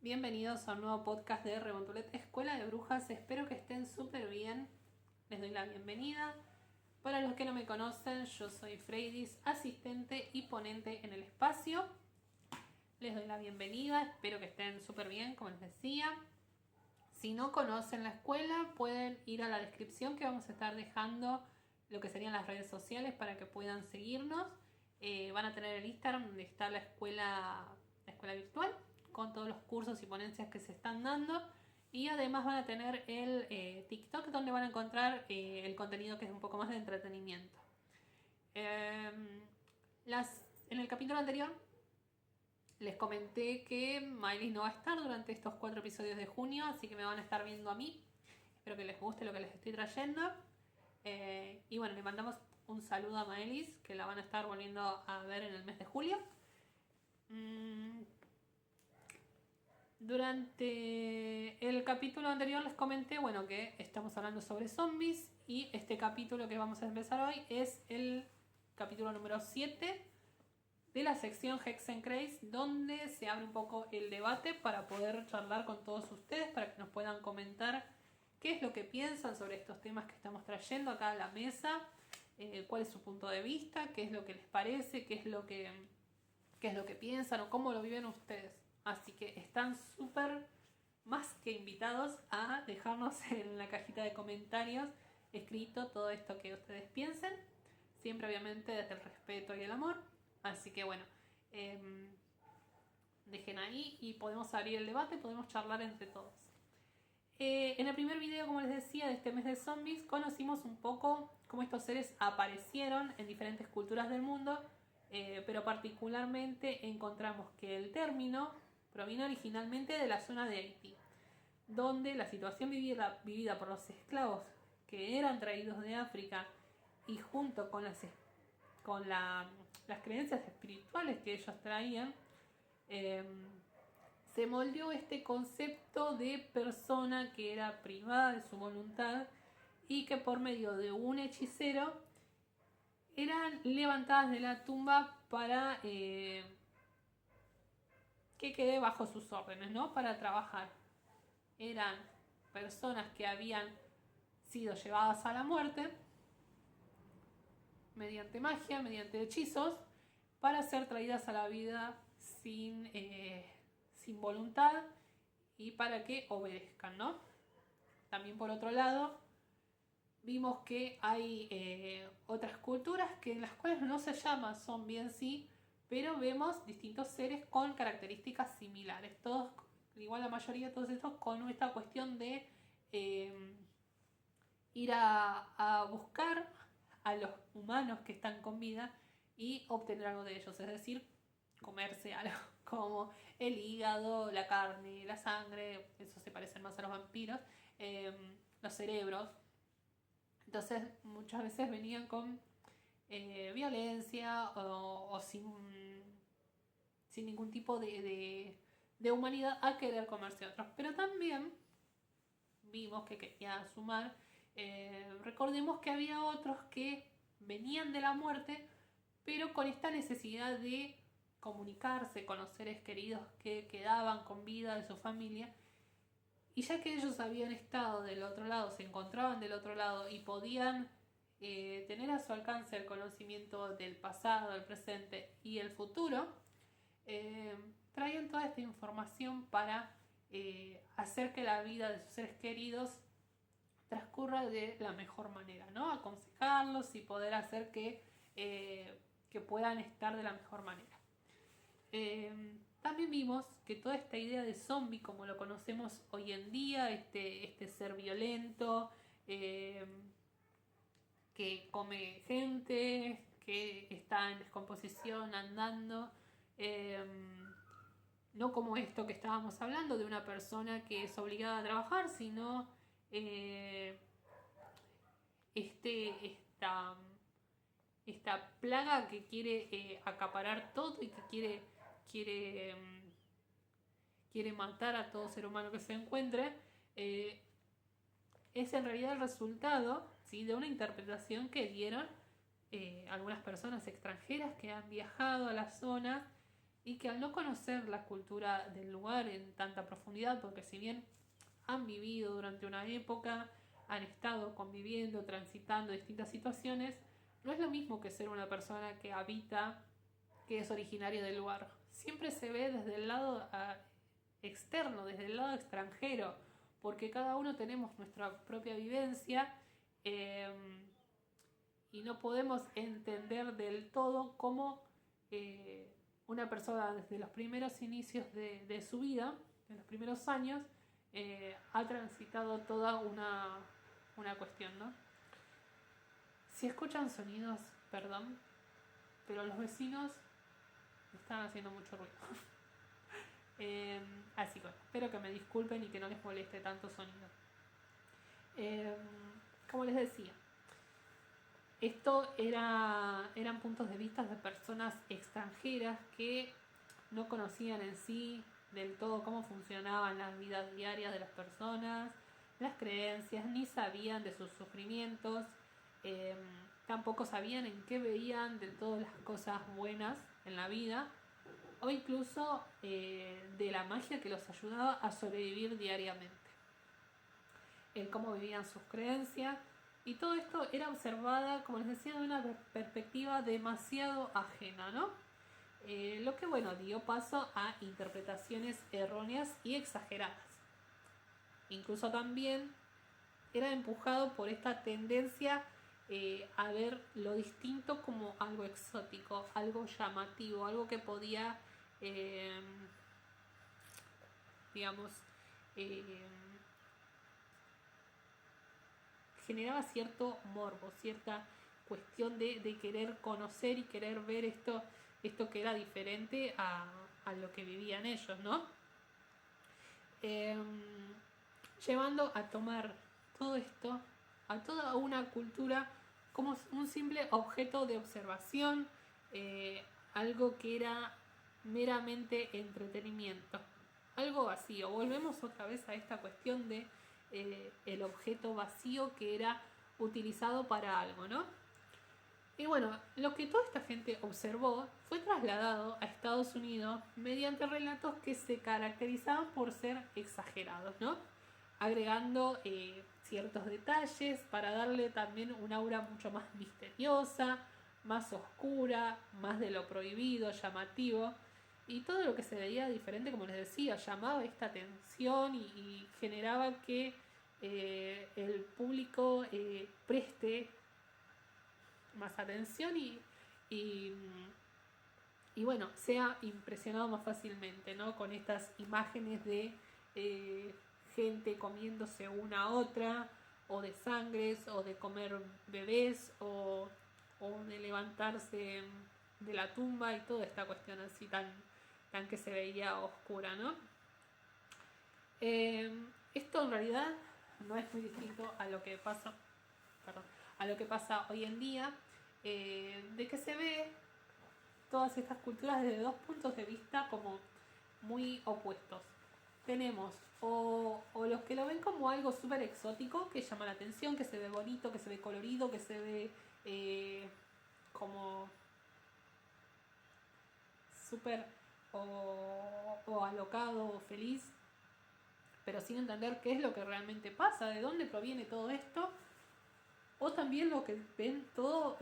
Bienvenidos a un nuevo podcast de Rebontulet Escuela de Brujas. Espero que estén súper bien. Les doy la bienvenida. Para los que no me conocen, yo soy Freydis, asistente y ponente en el espacio. Les doy la bienvenida. Espero que estén súper bien, como les decía. Si no conocen la escuela, pueden ir a la descripción que vamos a estar dejando lo que serían las redes sociales para que puedan seguirnos. Van a tener el Instagram donde está la escuela virtual con todos los cursos y ponencias que se están dando, y además van a tener el TikTok donde van a encontrar el contenido que es un poco más de entretenimiento. En el capítulo anterior les comenté que Miley no va a estar durante estos 4 episodios de junio, así que me van a estar viendo a mí. Espero que les guste lo que les estoy trayendo. Y bueno, le mandamos un saludo a Maelis, que la van a estar volviendo a ver en el mes de julio. Durante el capítulo anterior les comenté, que estamos hablando sobre zombies, y este capítulo que vamos a empezar hoy es el capítulo número 7 de la sección Hexencraze, donde se abre un poco el debate para poder charlar con todos ustedes, para que nos puedan comentar qué es lo que piensan sobre estos temas que estamos trayendo acá a la mesa, cuál es su punto de vista, qué es lo que les parece, qué es lo que piensan o cómo lo viven ustedes. Así que están súper más que invitados a dejarnos en la cajita de comentarios escrito todo esto que ustedes piensen, siempre obviamente desde el respeto y el amor. Así que dejen ahí y podemos abrir el debate, podemos charlar entre todos. En el primer video, como les decía, de este mes de zombies, conocimos un poco cómo estos seres aparecieron en diferentes culturas del mundo, pero particularmente encontramos que el término proviene originalmente de la zona de Haití, donde la situación vivida por los esclavos que eran traídos de África, y junto con las creencias espirituales que ellos traían, se moldeó este concepto de persona que era privada de su voluntad y que por medio de un hechicero eran levantadas de la tumba para que quede bajo sus órdenes, ¿no? Para trabajar. Eran personas que habían sido llevadas a la muerte mediante magia, mediante hechizos, para ser traídas a la vida sin voluntad y para que obedezcan, ¿no? También por otro lado, vimos que hay otras culturas que en las cuales no se llama zombie en sí, pero vemos distintos seres con características similares, todos, igual la mayoría de todos estos, con esta cuestión de ir a buscar a los humanos que están con vida y obtener algo de ellos, es decir, comerse algo como el hígado, la carne, la sangre, eso se parecen más a los vampiros, los cerebros. Entonces muchas veces venían con violencia o sin ningún tipo de humanidad a querer comerse a otros. Pero también vimos que quería sumar, recordemos que había otros que venían de la muerte, pero con esta necesidad de comunicarse con los seres queridos que quedaban con vida de su familia. Y ya que ellos habían estado del otro lado, se encontraban del otro lado y podían tener a su alcance el conocimiento del pasado, el presente y el futuro, traían toda esta información para hacer que la vida de sus seres queridos transcurra de la mejor manera, ¿no? Aconsejarlos y poder hacer que puedan estar de la mejor manera. También vimos que toda esta idea de zombie, como lo conocemos hoy en día, este ser violento, que come gente, que está en descomposición, andando, no como esto que estábamos hablando de una persona que es obligada a trabajar, sino esta plaga que quiere acaparar todo y que quiere matar a todo ser humano que se encuentre, es en realidad el resultado, ¿sí?, de una interpretación que dieron algunas personas extranjeras que han viajado a la zona y que al no conocer la cultura del lugar en tanta profundidad, porque si bien han vivido durante una época, han estado conviviendo, transitando distintas situaciones, no es lo mismo que ser una persona que habita, que es originaria del lugar. Siempre se ve desde el lado externo, desde el lado extranjero, porque cada uno tenemos nuestra propia vivencia y no podemos entender del todo cómo una persona desde los primeros inicios de su vida, en los primeros años, ha transitado toda una cuestión, ¿no? Si escuchan sonidos, perdón, pero los vecinos están haciendo mucho ruido. Así que espero que me disculpen y que no les moleste tanto sonido. Como les decía, esto eran puntos de vista de personas extranjeras que no conocían en sí del todo cómo funcionaban las vidas diarias de las personas, las creencias, ni sabían de sus sufrimientos, tampoco sabían en qué veían de todas las cosas buenas en la vida, o incluso de la magia que los ayudaba a sobrevivir diariamente, el cómo vivían sus creencias, y todo esto era observada, como les decía, de una perspectiva demasiado ajena, ¿no? Lo que, bueno, dio paso a interpretaciones erróneas y exageradas. Incluso también era empujado por esta tendencia a ver lo distinto como algo exótico, algo llamativo, algo que podía, digamos, generaba cierto morbo, cierta cuestión de querer conocer y querer ver esto que era diferente a lo que vivían ellos, ¿no? Llevando a tomar todo esto, a toda una cultura, como un simple objeto de observación, algo que era meramente entretenimiento, algo vacío. Volvemos otra vez a esta cuestión de el objeto vacío que era utilizado para algo, ¿no? Y bueno, lo que toda esta gente observó fue trasladado a Estados Unidos mediante relatos que se caracterizaban por ser exagerados, ¿no? Agregando ciertos detalles para darle también un aura mucho más misteriosa, más oscura, más de lo prohibido, llamativo. Y todo lo que se veía diferente, como les decía, llamaba esta atención y generaba que el público preste más atención y bueno, sea impresionado más fácilmente, ¿no? Con estas imágenes de gente comiéndose una a otra, o de sangres, o de comer bebés, o de levantarse de la tumba y toda esta cuestión así tan que se veía oscura, ¿no? Esto en realidad no es muy distinto a lo que pasa, a lo que pasa hoy en día, de que se ve todas estas culturas desde dos puntos de vista como muy opuestos. Tenemos o los que lo ven como algo súper exótico, que llama la atención, que se ve bonito, que se ve colorido, que se ve como súper o alocado o feliz, pero sin entender qué es lo que realmente pasa, de dónde proviene todo esto, o también lo que ven todo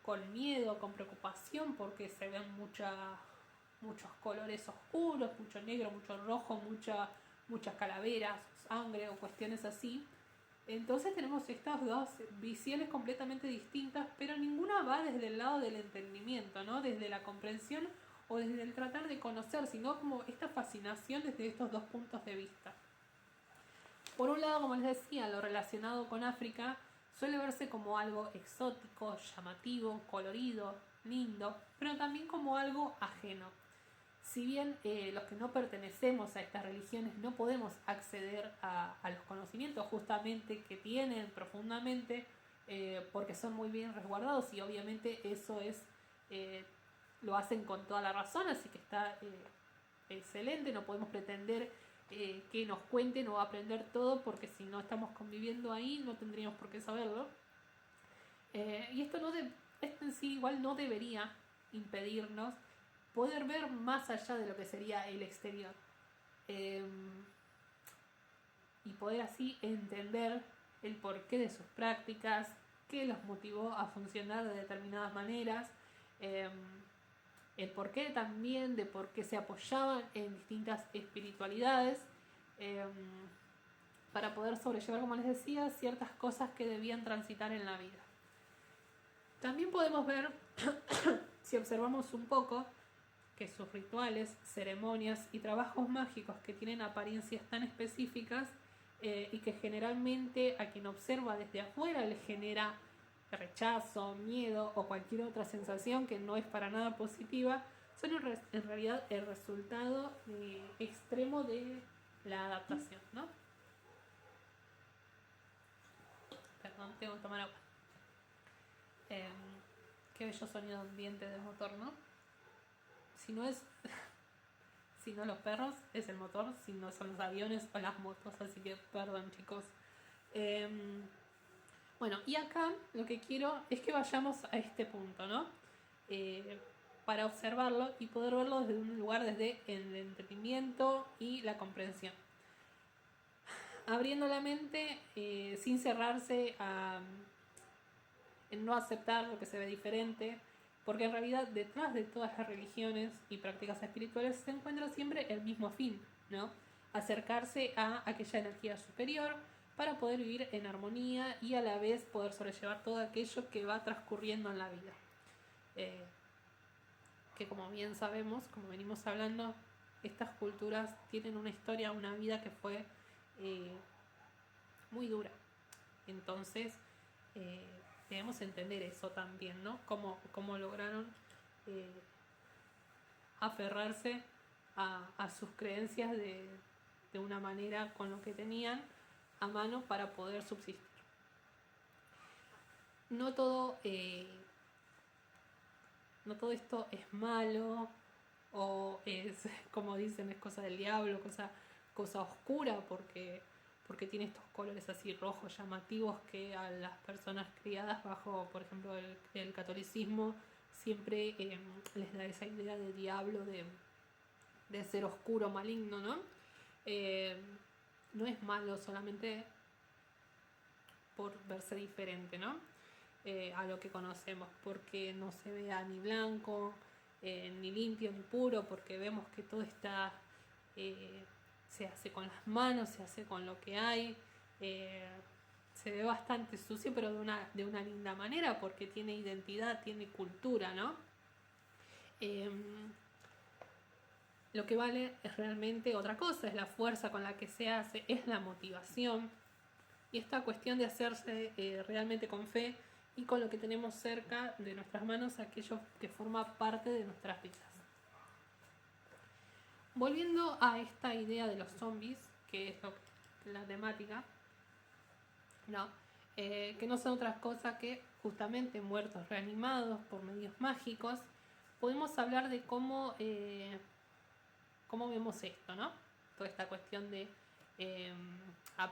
con miedo, con preocupación, porque se ven muchos colores oscuros, mucho negro, mucho rojo, muchas calaveras, sangre o cuestiones así. Entonces tenemos estas dos visiones completamente distintas, pero ninguna va desde el lado del entendimiento, ¿no? Desde la comprensión o desde el tratar de conocer, sino como esta fascinación desde estos dos puntos de vista. Por un lado, como les decía, lo relacionado con África suele verse como algo exótico, llamativo, colorido, lindo, pero también como algo ajeno. Si bien los que no pertenecemos a estas religiones no podemos acceder a los conocimientos justamente que tienen profundamente, porque son muy bien resguardados y obviamente eso lo hacen con toda la razón, así que está excelente, no podemos pretender que nos cuenten o aprender todo, porque si no estamos conviviendo ahí no tendríamos por qué saberlo. Y esto en sí igual no debería impedirnos poder ver más allá de lo que sería el exterior. Y poder así entender el porqué de sus prácticas, qué los motivó a funcionar de determinadas maneras, el porqué también de por qué se apoyaban en distintas espiritualidades, para poder sobrellevar, como les decía, ciertas cosas que debían transitar en la vida. También podemos ver, si observamos un poco, que sus rituales, ceremonias y trabajos mágicos que tienen apariencias tan específicas y que generalmente a quien observa desde afuera le genera rechazo, miedo o cualquier otra sensación que no es para nada positiva, son en realidad el resultado extremo de la adaptación, ¿no? Perdón, tengo que tomar agua. Qué bello sonido ambiente del motor, ¿no? Si no los perros, es el motor, si no son los aviones o las motos, así que perdón, chicos. Bueno, y acá lo que quiero es que vayamos a este punto, ¿no? Para observarlo y poder verlo desde un lugar desde el entendimiento y la comprensión. Abriendo la mente sin cerrarse en no aceptar lo que se ve diferente, porque en realidad detrás de todas las religiones y prácticas espirituales se encuentra siempre el mismo fin, ¿no? Acercarse a aquella energía superior para poder vivir en armonía y a la vez poder sobrellevar todo aquello que va transcurriendo en la vida. Que como bien sabemos, como venimos hablando, estas culturas tienen una historia, una vida que fue muy dura. Entonces, debemos entender eso también, ¿no? Cómo lograron aferrarse a sus creencias de una manera con lo que tenían a mano para poder subsistir. No todo esto es malo o es, como dicen, es cosa del diablo, cosa oscura, porque tiene estos colores así rojos llamativos que a las personas criadas bajo, por ejemplo, el catolicismo siempre les da esa idea de diablo, de ser oscuro, maligno, ¿no? No es malo solamente por verse diferente, ¿no? A lo que conocemos, porque no se vea ni blanco, ni limpio, ni puro, porque vemos que todo está... se hace con las manos, se hace con lo que hay, se ve bastante sucio, pero de una linda manera, porque tiene identidad, tiene cultura, ¿no? Lo que vale es realmente otra cosa, es la fuerza con la que se hace, es la motivación, y esta cuestión de hacerse realmente con fe y con lo que tenemos cerca de nuestras manos, aquello que forma parte de nuestras vidas. Volviendo a esta idea de los zombies, que es la temática, ¿no? Que no son otras cosas que justamente muertos reanimados por medios mágicos, podemos hablar de cómo vemos esto, ¿no? Toda esta cuestión de a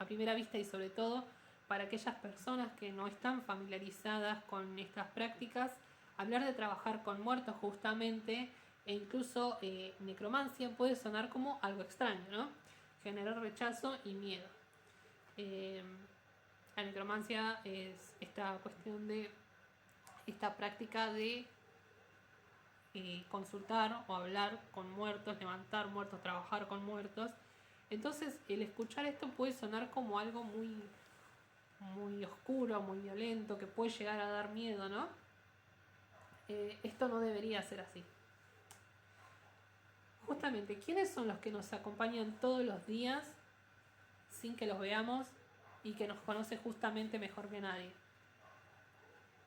primera vista y sobre todo para aquellas personas que no están familiarizadas con estas prácticas, hablar de trabajar con muertos justamente e incluso necromancia puede sonar como algo extraño, ¿no? Generar rechazo y miedo. La necromancia es esta cuestión de esta práctica de consultar o hablar con muertos, levantar muertos, trabajar con muertos. Entonces el escuchar esto puede sonar como algo muy, muy oscuro, muy violento, que puede llegar a dar miedo, ¿no? Esto no debería ser así. Justamente, ¿quiénes son los que nos acompañan todos los días sin que los veamos y que nos conoce justamente mejor que nadie?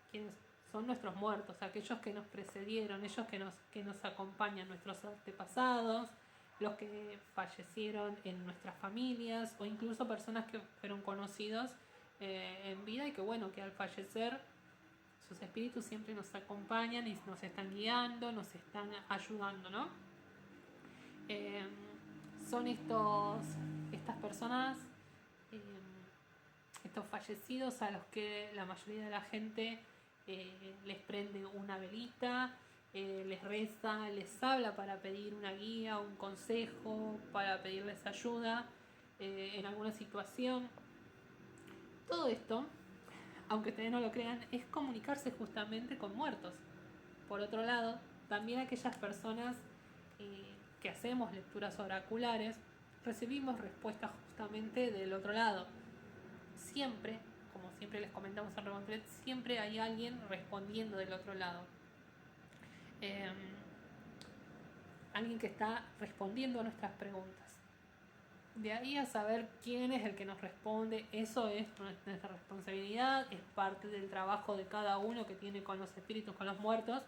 ¿Quiénes son? Nuestros muertos, aquellos que nos precedieron, ellos que nos acompañan, nuestros antepasados, los que fallecieron en nuestras familias o incluso personas que fueron conocidos en vida y que bueno, que al fallecer sus espíritus siempre nos acompañan y nos están guiando, nos están ayudando, ¿no? Son estas personas, estos fallecidos a los que la mayoría de la gente les prende una velita les reza, les habla para pedir una guía, un consejo, para pedirles ayuda en alguna situación. Todo esto, aunque ustedes no lo crean, es comunicarse justamente con muertos. Por otro lado, también aquellas personas que hacemos lecturas oraculares, recibimos respuestas justamente del otro lado. Siempre, como siempre les comentamos en Remontret, siempre hay alguien respondiendo del otro lado. Alguien que está respondiendo a nuestras preguntas. De ahí a saber quién es el que nos responde, eso es nuestra responsabilidad, es parte del trabajo de cada uno que tiene con los espíritus, con los muertos,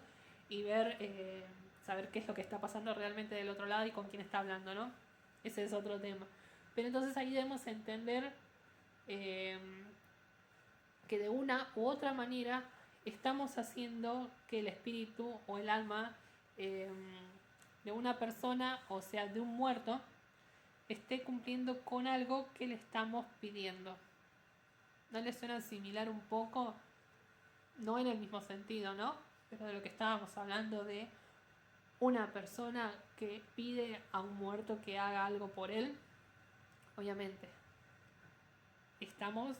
y ver, saber qué es lo que está pasando realmente del otro lado y con quién está hablando, ¿no? Ese es otro tema. Pero entonces ahí debemos entender que de una u otra manera estamos haciendo que el espíritu o el alma de una persona, o sea, de un muerto, esté cumpliendo con algo que le estamos pidiendo. ¿No les suena similar un poco? No en el mismo sentido, ¿no? Pero de lo que estábamos hablando de una persona que pide a un muerto que haga algo por él. Obviamente, estamos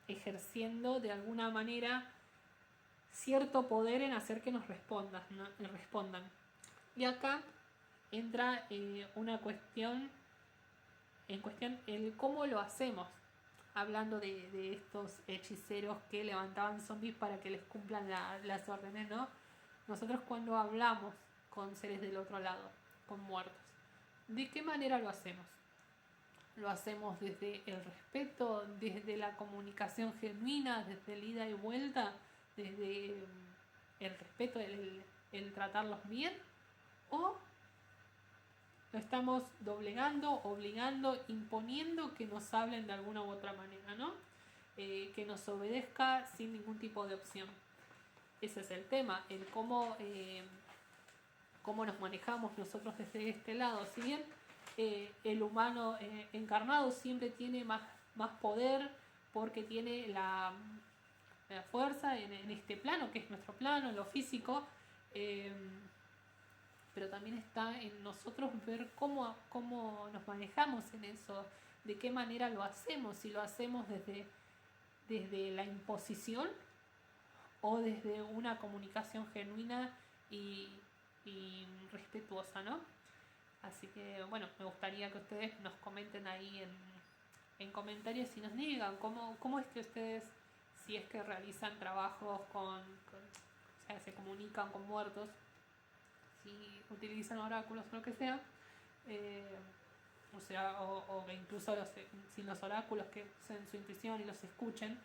ejerciendo de alguna manera cierto poder en hacer que nos respondan, ¿no? Respondan. Y acá entra una cuestión el cómo lo hacemos, hablando de estos hechiceros que levantaban zombies para que les cumplan las órdenes, ¿no? Nosotros cuando hablamos con seres del otro lado, con muertos, ¿de qué manera lo hacemos? Lo hacemos desde el respeto, desde la comunicación genuina, desde el ida y vuelta, desde el respeto, el tratarlos bien, o lo estamos doblegando, obligando, imponiendo que nos hablen de alguna u otra manera, ¿no? Que nos obedezca sin ningún tipo de opción. Ese es el tema, el cómo nos manejamos nosotros desde este lado. Si bien el humano encarnado siempre tiene más poder porque tiene la fuerza en este plano, que es nuestro plano, en lo físico, pero también está en nosotros ver cómo nos manejamos en eso, de qué manera lo hacemos, si lo hacemos desde la imposición o desde una comunicación genuina y respetuosa, ¿no? Así que bueno, me gustaría que ustedes nos comenten ahí en comentarios y nos digan cómo es que ustedes, si es que realizan trabajos o sea, se comunican con muertos, si utilizan oráculos o lo que sea, o sea, o incluso sin los oráculos, que usen su intuición y los escuchen,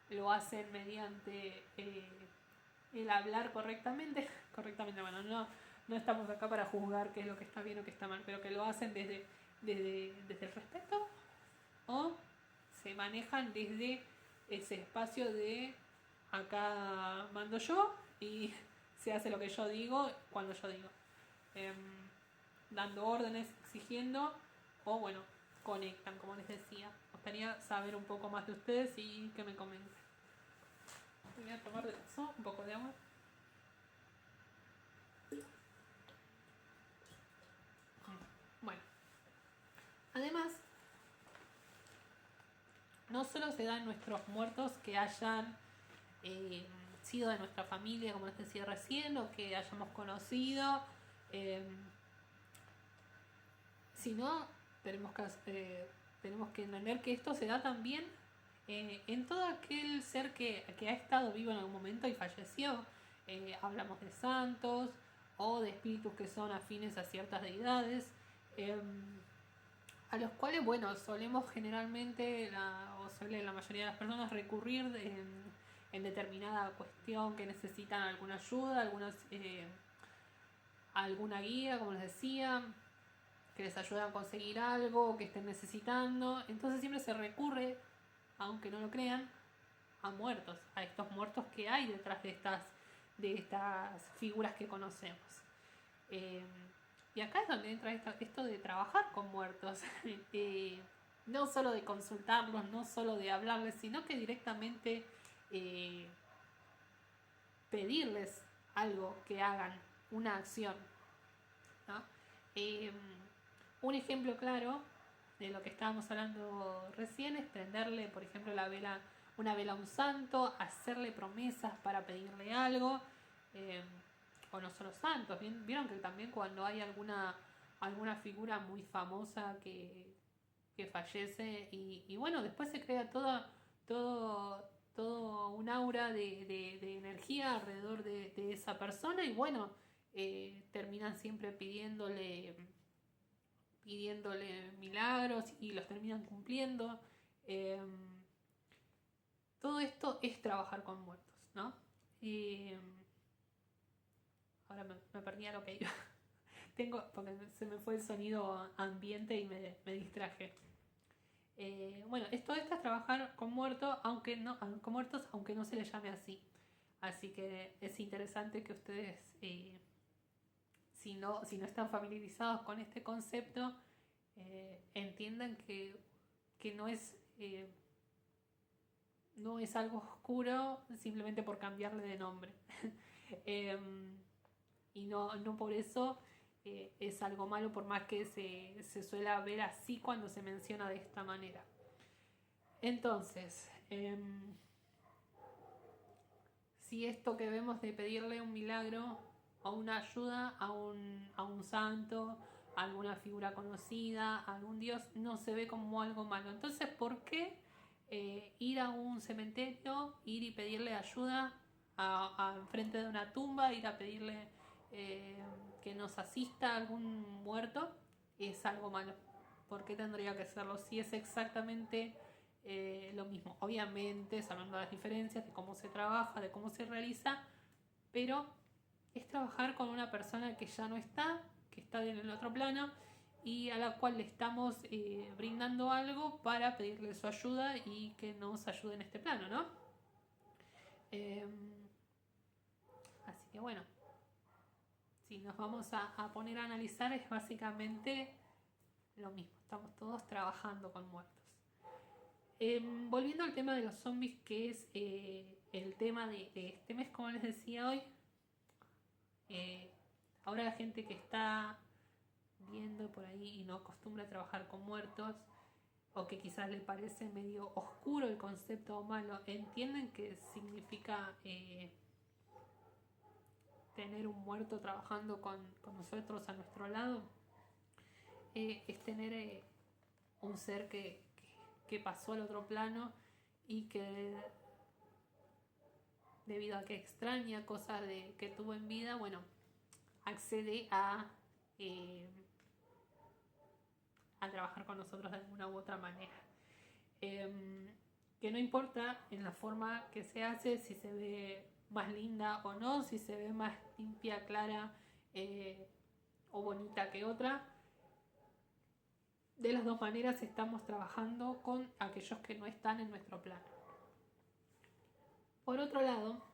lo hacen mediante el hablar correctamente, bueno, no estamos acá para juzgar qué es lo que está bien o qué está mal, pero que lo hacen desde el respeto, o se manejan desde ese espacio de acá mando yo y se hace lo que yo digo cuando yo digo, dando órdenes, exigiendo, o bueno, conectan, como les decía. Me gustaría saber un poco más de ustedes y que me comenten. Voy a tomar de eso un poco de agua. Bueno, además, no solo se dan nuestros muertos que hayan sido de nuestra familia, como les decía recién, o que hayamos conocido, sino tenemos que entender que esto se da también en todo aquel ser que ha estado vivo en algún momento y falleció. Hablamos de santos o de espíritus que son afines a ciertas deidades, a los cuales, bueno, solemos generalmente, suele la mayoría de las personas recurrir en determinada cuestión que necesitan alguna ayuda, alguna guía, como les decía, que les ayudan a conseguir algo que estén necesitando. Entonces siempre se recurre, aunque no lo crean, a muertos, a estos muertos que hay detrás de estas figuras que conocemos. Y acá es donde entra esto de trabajar con muertos. No solo de consultarlos, no solo de hablarles, sino que directamente pedirles algo, que hagan una acción, ¿no? Un ejemplo claro de lo que estábamos hablando recién es prenderle, por ejemplo, una vela a un santo, hacerle promesas para pedirle algo, o no solo santos. Vieron que también cuando hay alguna figura muy famosa que fallece y bueno, después se crea todo un aura de energía alrededor de esa persona y bueno, terminan siempre pidiéndole milagros y los terminan cumpliendo. Todo esto es trabajar con muertos, ¿no? Ahora me perdí a lo que iba. Porque se me fue el sonido ambiente y me distraje. Bueno, esto es trabajar con muertos, aunque no se les llame así. Así que es interesante que ustedes, si no están familiarizados con este concepto, entiendan que no es algo oscuro simplemente por cambiarle de nombre. Y no por eso es algo malo, por más que se suele ver así cuando se menciona de esta manera. Entonces, si esto que vemos de pedirle un milagro o una ayuda a un santo, a alguna figura conocida, a algún dios, no se ve como algo malo. Entonces, ¿por qué ir a un cementerio, ir y pedirle ayuda frente de una tumba, ir a pedirle que nos asista algún muerto? Es algo malo. ¿Por qué tendría que serlo si es exactamente lo mismo? Obviamente, sabiendo las diferencias de cómo se trabaja, de cómo se realiza, pero es trabajar con una persona que ya no está, que está en el otro plano y a la cual le estamos brindando algo para pedirle su ayuda y que nos ayude en este plano, ¿no? Así que bueno, si nos vamos a poner a analizar, es básicamente lo mismo, estamos todos trabajando con muertos. Volviendo al tema de los zombies, que es el tema de este mes, como les decía hoy, ahora la gente que está viendo por ahí y no acostumbra a trabajar con muertos, o que quizás le parece medio oscuro el concepto o malo, entienden que significa tener un muerto trabajando con nosotros a nuestro lado. Es tener un ser que pasó al otro plano y que debido a que extraña cosas que tuvo en vida, bueno, accede a trabajar con nosotros de alguna u otra manera. Que no importa en la forma que se hace, si se ve más linda o no, si se ve más limpia, clara o bonita que otra. De las dos maneras estamos trabajando con aquellos que no están en nuestro plano. Por otro lado,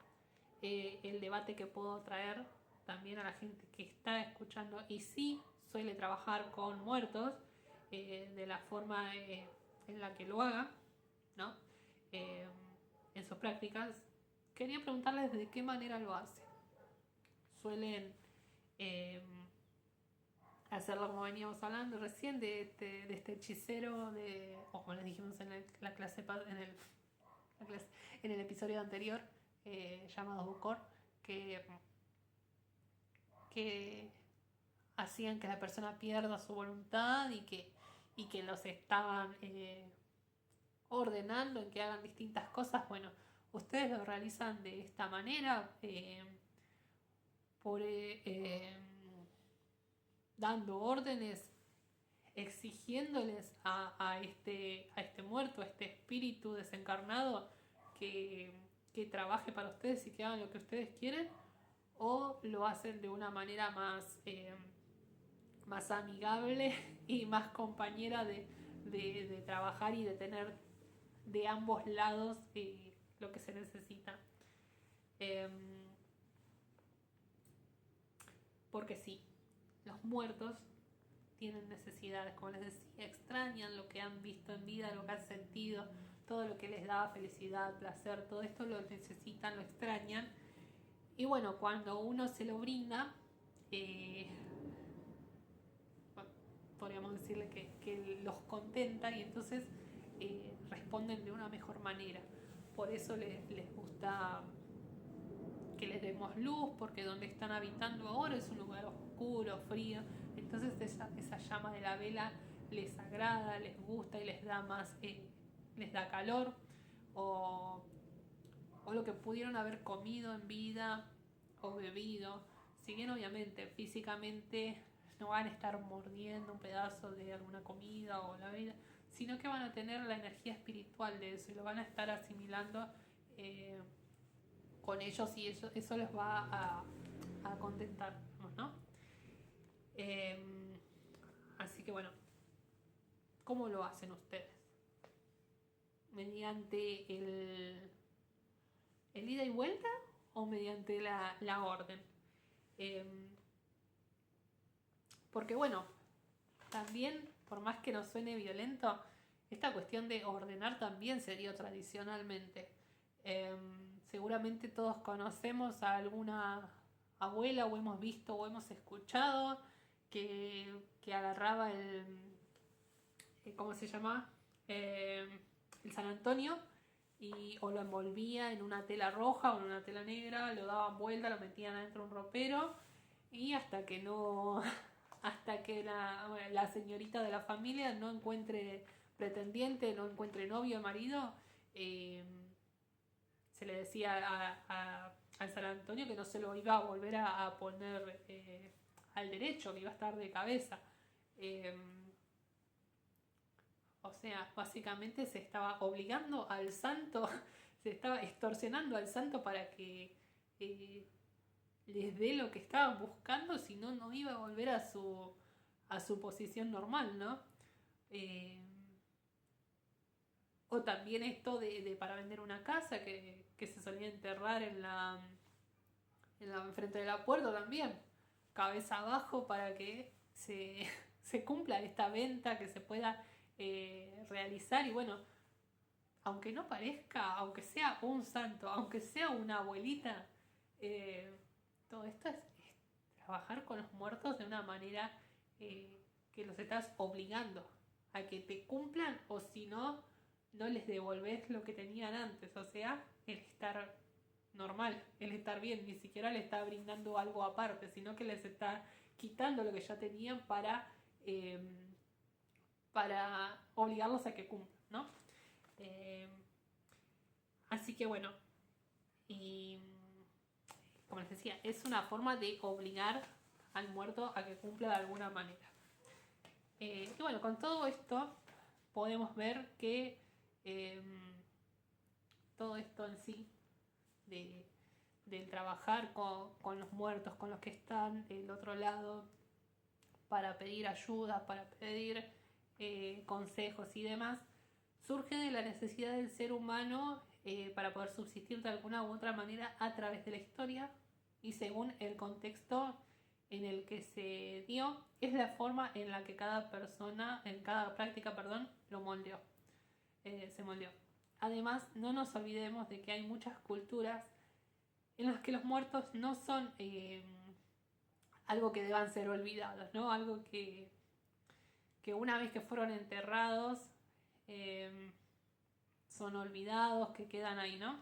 el debate que puedo traer también a la gente que está escuchando y sí suele trabajar con muertos, de la forma en la que lo haga, ¿no? En sus prácticas, quería preguntarles de qué manera lo hace. Suelen hacerlo como veníamos hablando recién de este hechicero, o como les dijimos en el episodio anterior, llamado Bukor, que hacían que la persona pierda su voluntad y que los estaban ordenando en que hagan distintas cosas. Bueno, ustedes lo realizan de esta manera, dando órdenes, exigiéndoles a este muerto, a este espíritu desencarnado que trabaje para ustedes y que hagan lo que ustedes quieren, o lo hacen de una manera más amigable y más compañera de trabajar y de tener de ambos lados lo que se necesita. Porque sí, los muertos tienen necesidades, como les decía, extrañan lo que han visto en vida, lo que han sentido, todo lo que les da felicidad, placer, todo esto lo necesitan, lo extrañan. Y bueno, cuando uno se lo brinda, bueno, podríamos decirle que los contenta y entonces responden de una mejor manera. Por eso les gusta que les demos luz, porque donde están habitando ahora es un lugar oscuro, frío. Entonces esa llama de la vela les agrada, les gusta y les da más, les da calor. O, o lo que pudieron haber comido en vida o bebido. Si bien obviamente físicamente no van a estar mordiendo un pedazo de alguna comida o la bebida, sino que van a tener la energía espiritual de eso y lo van a estar asimilando con ellos y eso les va a contentar, ¿no? Eh, Así que bueno, ¿cómo lo hacen ustedes? ¿Mediante el ida y vuelta o mediante la orden? Eh, Porque bueno, también, por más que nos suene violento, esta cuestión de ordenar también se dio tradicionalmente. Seguramente todos conocemos a alguna abuela o hemos visto o hemos escuchado que agarraba ¿cómo se llama? El San Antonio o lo envolvía en una tela roja o en una tela negra, lo daban vuelta, lo metían adentro de un ropero y hasta que no, hasta que la señorita de la familia no encuentre pretendiente, no encuentre novio o marido, eh, se le decía al San Antonio que no se lo iba a volver a poner al derecho, que iba a estar de cabeza. Eh, o sea, básicamente se estaba obligando al santo, se estaba extorsionando al santo para que les dé lo que estaban buscando, si no, no iba a volver a su posición normal, ¿no? Eh, o también esto de para vender una casa que se solía enterrar enfrente de la puerta también, cabeza abajo para que se cumpla esta venta, que se pueda realizar y bueno, aunque no parezca, aunque sea un santo, aunque sea una abuelita, eh, todo esto es trabajar con los muertos de una manera que los estás obligando a que te cumplan o si no, no les devolvés lo que tenían antes, o sea, el estar normal, el estar bien, ni siquiera le está brindando algo aparte, sino que les está quitando lo que ya tenían para obligarlos a que cumplan, ¿no? Eh, Así que bueno, y como les decía, es una forma de obligar al muerto a que cumpla de alguna manera. Y bueno, con todo esto podemos ver que todo esto en sí, del trabajar con los muertos, con los que están del otro lado, para pedir ayuda, para pedir consejos y demás, surge de la necesidad del ser humano para poder subsistir de alguna u otra manera a través de la historia y según el contexto en el que se dio, es la forma en la que cada persona, en cada práctica, perdón, lo moldeó, se moldeó. Además, no nos olvidemos de que hay muchas culturas en las que los muertos no son algo que deban ser olvidados, ¿no? Algo que una vez que fueron enterrados son olvidados, que quedan ahí, ¿no?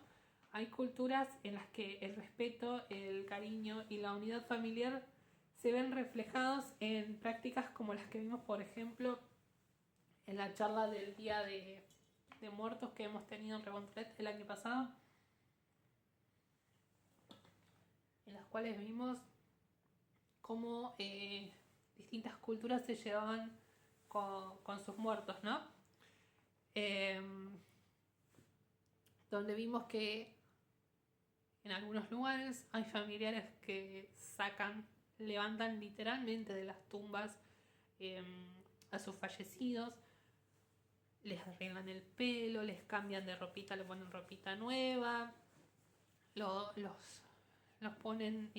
Hay culturas en las que el respeto, el cariño y la unidad familiar se ven reflejados en prácticas como las que vimos, por ejemplo, en la charla del Día de Muertos que hemos tenido en Rebontulet el año pasado, en las cuales vimos cómo distintas culturas se llevaban con sus muertos, ¿no? Donde vimos que en algunos lugares hay familiares que levantan literalmente de las tumbas a sus fallecidos, les arreglan el pelo, les cambian de ropita, le ponen ropita nueva, los ponen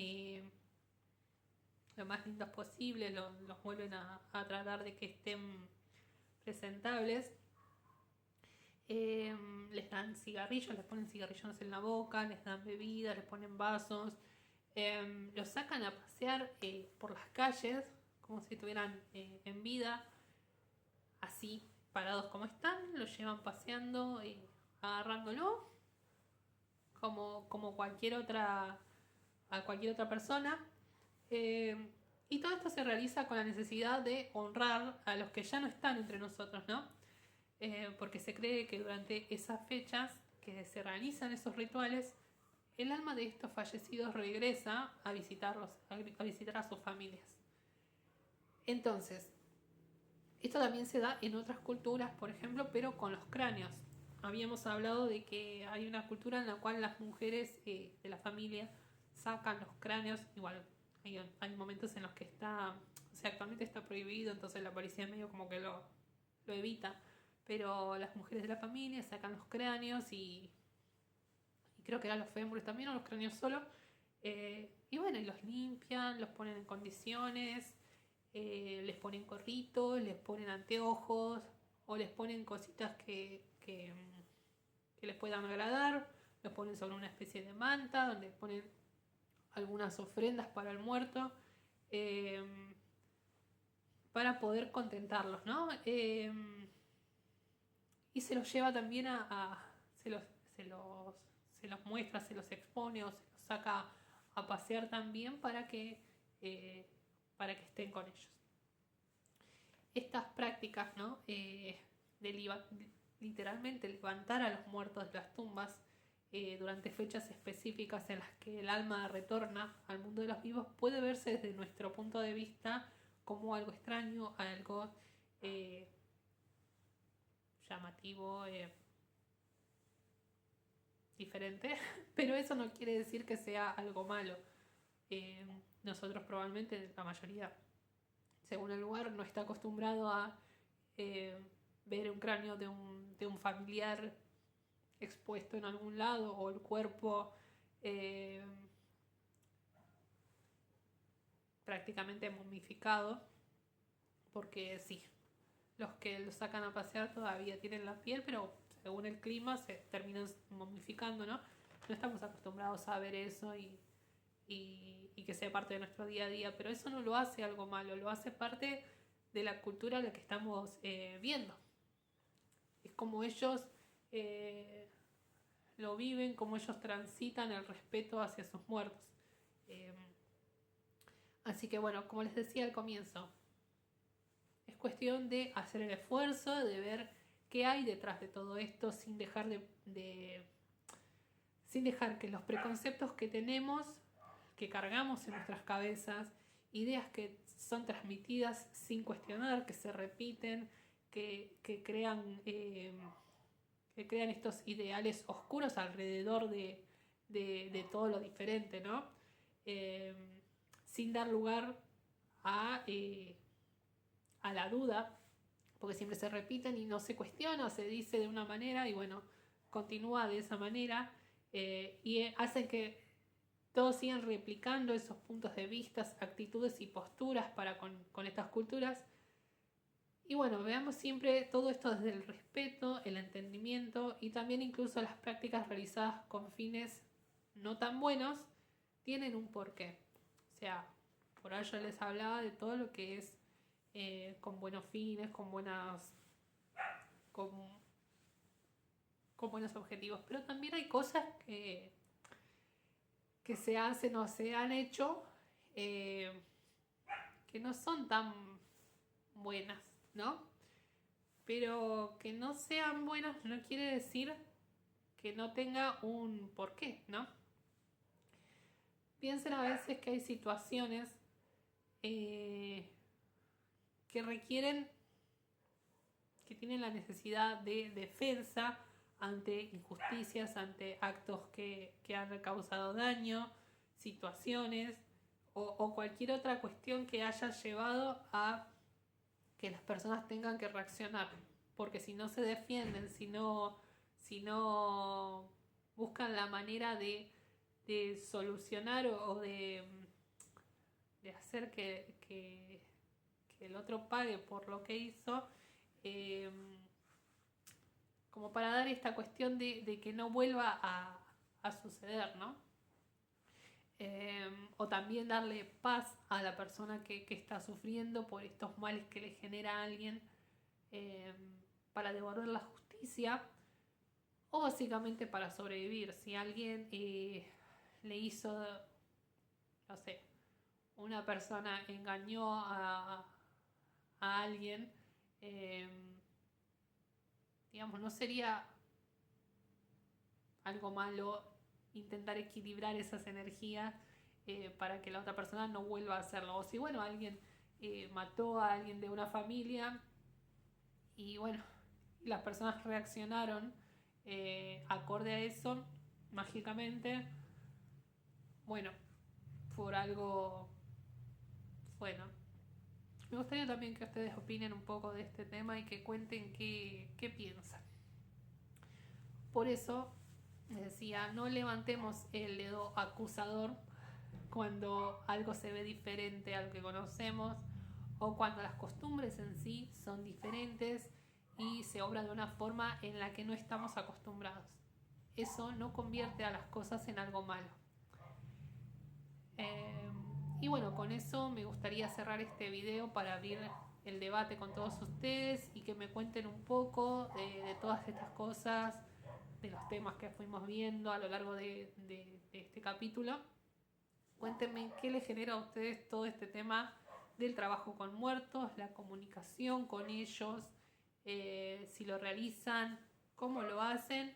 lo más lindos posible, los vuelven a tratar de que estén presentables. Les dan cigarrillos, les ponen cigarrillos en la boca, les dan bebidas, les ponen vasos, Los sacan a pasear por las calles como si estuvieran en vida, así parados como están, los llevan paseando, agarrándolo como a cualquier otra persona. Eh, y todo esto se realiza con la necesidad de honrar a los que ya no están entre nosotros, ¿no? Porque se cree que durante esas fechas que se realizan esos rituales, el alma de estos fallecidos regresa a visitarlos, a visitar a sus familias. Entonces, esto también se da en otras culturas, por ejemplo, pero con los cráneos. Habíamos hablado de que hay una cultura en la cual las mujeres de la familia sacan los cráneos. Igual hay momentos en los que actualmente está prohibido, entonces la policía medio como que lo evita. Pero las mujeres de la familia sacan los cráneos y creo que eran los fémures también, o los cráneos solo. Y bueno, y los limpian, los ponen en condiciones, les ponen gorritos, les ponen anteojos o les ponen cositas que les puedan agradar, los ponen sobre una especie de manta donde ponen algunas ofrendas para el muerto, para poder contentarlos, ¿no? Y se los lleva también se los muestra, se los expone o se los saca a pasear también para que estén con ellos. Estas prácticas, ¿no? Literalmente levantar a los muertos de las tumbas durante fechas específicas en las que el alma retorna al mundo de los vivos, puede verse desde nuestro punto de vista como algo extraño, algo llamativo, diferente, pero eso no quiere decir que sea algo malo. Nosotros probablemente, la mayoría, según el lugar, no está acostumbrado a ver un cráneo de un familiar expuesto en algún lado, o el cuerpo prácticamente momificado, porque sí, los que lo sacan a pasear todavía tienen la piel, pero según el clima se terminan momificando, ¿no? No estamos acostumbrados a ver eso y que sea parte de nuestro día a día, pero eso no lo hace algo malo, lo hace parte de la cultura en la que estamos viendo. Es como ellos lo viven, como ellos transitan el respeto hacia sus muertos. Así que bueno, como les decía al comienzo, es cuestión de hacer el esfuerzo, de ver qué hay detrás de todo esto, sin dejar sin dejar que los preconceptos que tenemos, que cargamos en nuestras cabezas, ideas que son transmitidas sin cuestionar, que se repiten, que crean estos ideales oscuros alrededor de todo lo diferente, ¿no? Sin dar lugar a la duda, porque siempre se repiten y no se cuestiona, se dice de una manera y bueno, continúa de esa manera, y hacen que todos sigan replicando esos puntos de vista, actitudes y posturas para con estas culturas. Y bueno, veamos siempre todo esto desde el respeto, el entendimiento y también incluso las prácticas realizadas con fines no tan buenos tienen un porqué. O sea, por ahí yo les hablaba de todo lo que es con buenos fines, con buenos objetivos, pero también hay cosas que se hacen o se han hecho que no son tan buenas, ¿no? Pero que no sean buenas no quiere decir que no tenga un porqué, ¿no? Piensen a veces que hay situaciones que tienen la necesidad de defensa ante injusticias, ante actos que han causado daño, situaciones o cualquier otra cuestión que haya llevado a que las personas tengan que reaccionar. Porque si no se defienden, si no buscan la manera de solucionar o de hacer que el otro pague por lo que hizo, como para dar esta cuestión de que no vuelva a suceder, ¿no? o también darle paz a la persona que está sufriendo por estos males que le genera a alguien, para devolver la justicia, o básicamente para sobrevivir. Si alguien le hizo, no sé, una persona engañó a alguien, digamos, no sería algo malo intentar equilibrar esas energías, para que la otra persona no vuelva a hacerlo. O si, bueno, alguien mató a alguien de una familia y, bueno, las personas reaccionaron acorde a eso, mágicamente, bueno, por algo, bueno. Me gustaría también que ustedes opinen un poco de este tema y que cuenten qué piensan. Por eso les decía, no levantemos el dedo acusador cuando algo se ve diferente a lo que conocemos, o cuando las costumbres en sí son diferentes y se obra de una forma en la que no estamos acostumbrados. Eso no convierte a las cosas en algo malo. Y bueno, con eso me gustaría cerrar este video para abrir el debate con todos ustedes y que me cuenten un poco de todas estas cosas, de los temas que fuimos viendo a lo largo de este capítulo. Cuéntenme qué les genera a ustedes todo este tema del trabajo con muertos, la comunicación con ellos, si lo realizan, cómo lo hacen,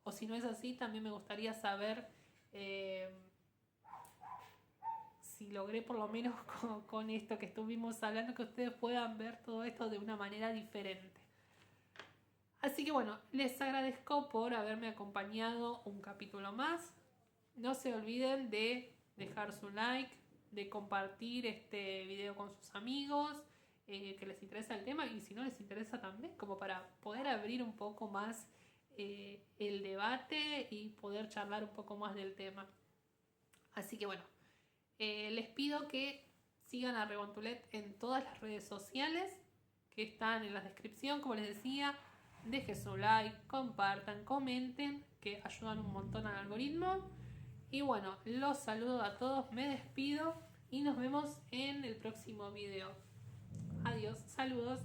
o si no es así, también me gustaría saber si logré por lo menos con esto que estuvimos hablando, que ustedes puedan ver todo esto de una manera diferente. Así que bueno, les agradezco por haberme acompañado un capítulo más. No se olviden de dejar su like, de compartir este video con sus amigos, que les interesa el tema, y si no les interesa también, como para poder abrir un poco más el debate y poder charlar un poco más del tema. Así que bueno, les pido que sigan a Rebontulet en todas las redes sociales que están en la descripción, como les decía. Dejen su like, compartan, comenten, que ayudan un montón al algoritmo. Y bueno, los saludo a todos, me despido y nos vemos en el próximo video. Adiós, saludos.